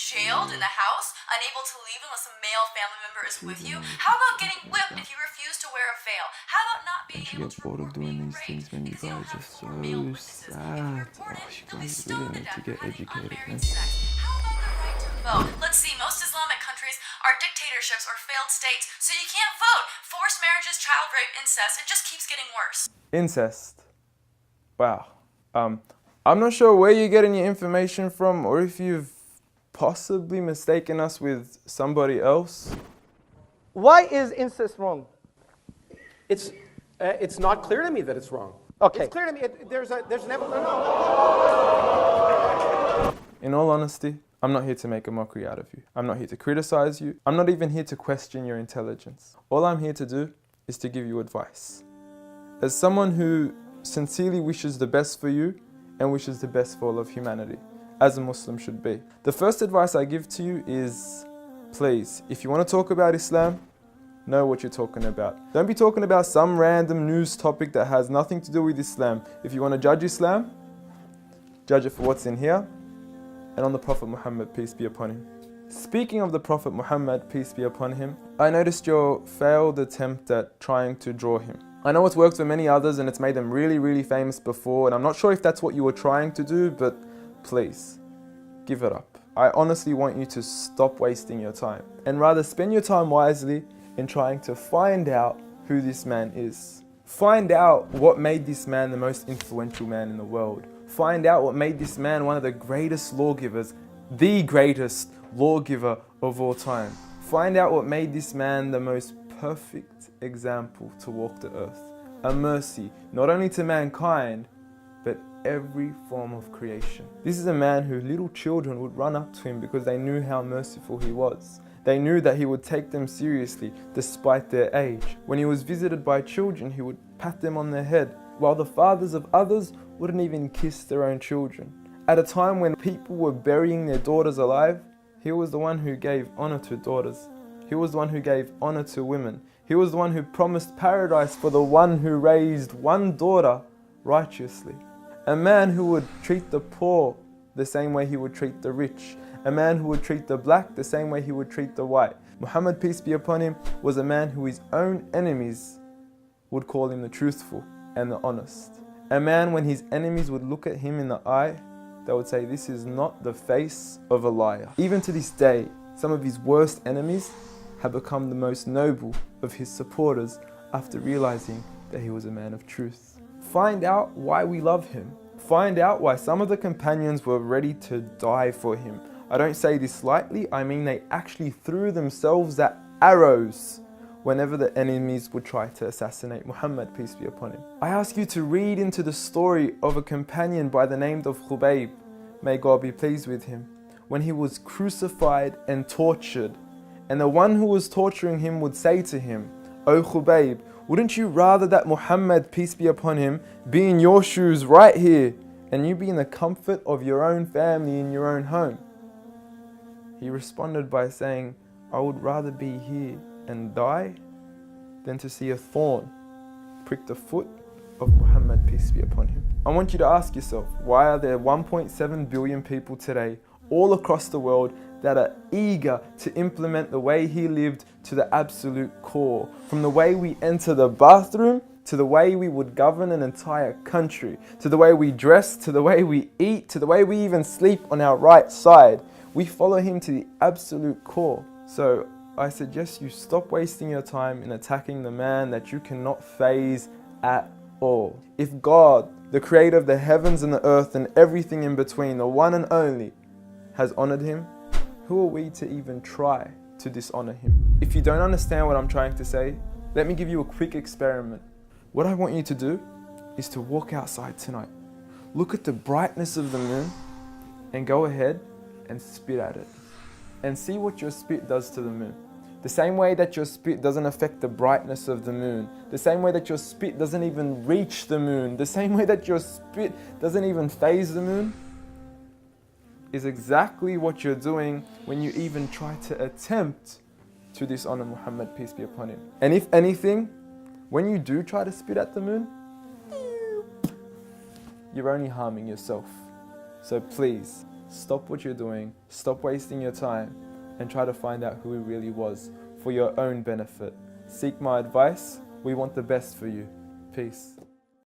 jailed in the house, unable to leave unless a male family member is with you? How about getting whipped if you refuse to wear a veil? How about not being Don't you able get to bored of report doing being these raped? things, man? You Because you don't guys have are four male so witnesses. If you sad. report it, Oh, you you'll be guys stoned really to need to death for get having educated, man. unmarried sex. How about the right to vote? Let's see, most Islamic countries are dictatorships or failed states, so you can't vote. Forced marriages, child rape, incest, it just keeps getting worse. Incest. Wow. I'm not sure where you're getting your information from or if you've possibly mistaken us with somebody else. Why is incest wrong? It's not clear to me that it's wrong. Okay. It's clear to me. There's an no. In all honesty, I'm not here to make a mockery out of you. I'm not here to criticize you. I'm not even here to question your intelligence. All I'm here to do is to give you advice. As someone who sincerely wishes the best for you and wishes the best for all of humanity, as a Muslim should be. The first advice I give to you is, please, if you want to talk about Islam, know what you're talking about. Don't be talking about some random news topic that has nothing to do with Islam. If you want to judge Islam, judge it for what's in here and on the Prophet Muhammad, peace be upon him. Speaking of the Prophet Muhammad, peace be upon him, I noticed your failed attempt at trying to draw him. I know it's worked for many others and it's made them really, really famous before, and I'm not sure if that's what you were trying to do, but please, give it up. I honestly want you to stop wasting your time and rather spend your time wisely in trying to find out who this man is. Find out what made this man the most influential man in the world. Find out what made this man one of the greatest lawgivers, the greatest lawgiver of all time. Find out what made this man the most perfect example to walk the earth. A mercy, not only to mankind, but every form of creation. This is a man who little children would run up to him because they knew how merciful he was. They knew that he would take them seriously despite their age. When he was visited by children, he would pat them on the head, while the fathers of others wouldn't even kiss their own children. At a time when people were burying their daughters alive, he was the one who gave honor to daughters. He was the one who gave honor to women. He was the one who promised paradise for the one who raised one daughter righteously. A man who would treat the poor the same way he would treat the rich. A man who would treat the black the same way he would treat the white. Muhammad, peace be upon him, was a man who his own enemies would call him the truthful and the honest. A man when his enemies would look at him in the eye, they would say, this is not the face of a liar. Even to this day, some of his worst enemies have become the most noble of his supporters after realizing that he was a man of truth. Find out why we love him. Find out why some of the companions were ready to die for him. I don't say this lightly, I mean they actually threw themselves at arrows whenever the enemies would try to assassinate Muhammad, peace be upon him. I ask you to read into the story of a companion by the name of Khubayb, may God be pleased with him, when he was crucified and tortured. And the one who was torturing him would say to him, O Khubayb, wouldn't you rather that Muhammad, peace be upon him, be in your shoes right here, and you be in the comfort of your own family in your own home? He responded by saying, I would rather be here and die than to see a thorn prick the foot of Muhammad, peace be upon him. I want you to ask yourself, why are there 1.7 billion people today all across the world that are eager to implement the way he lived to the absolute core? From the way we enter the bathroom, to the way we would govern an entire country, to the way we dress, to the way we eat, to the way we even sleep on our right side. We follow him to the absolute core. So I suggest you stop wasting your time in attacking the man that you cannot faze at all. If God, the creator of the heavens and the earth and everything in between, the one and only, has honored him, who are we to even try to dishonor him? If you don't understand what I'm trying to say, let me give you a quick experiment. What I want you to do is to walk outside tonight, look at the brightness of the moon, and go ahead and spit at it. And see what your spit does to the moon. The same way that your spit doesn't affect the brightness of the moon, the same way that your spit doesn't even reach the moon, the same way that your spit doesn't even faze the moon, is exactly what you're doing when you even try to attempt to dishonor Muhammad, peace be upon him. And if anything, when you do try to spit at the moon, you're only harming yourself. So please, stop what you're doing, stop wasting your time, and try to find out who he really was for your own benefit. Seek my advice. We want the best for you. Peace.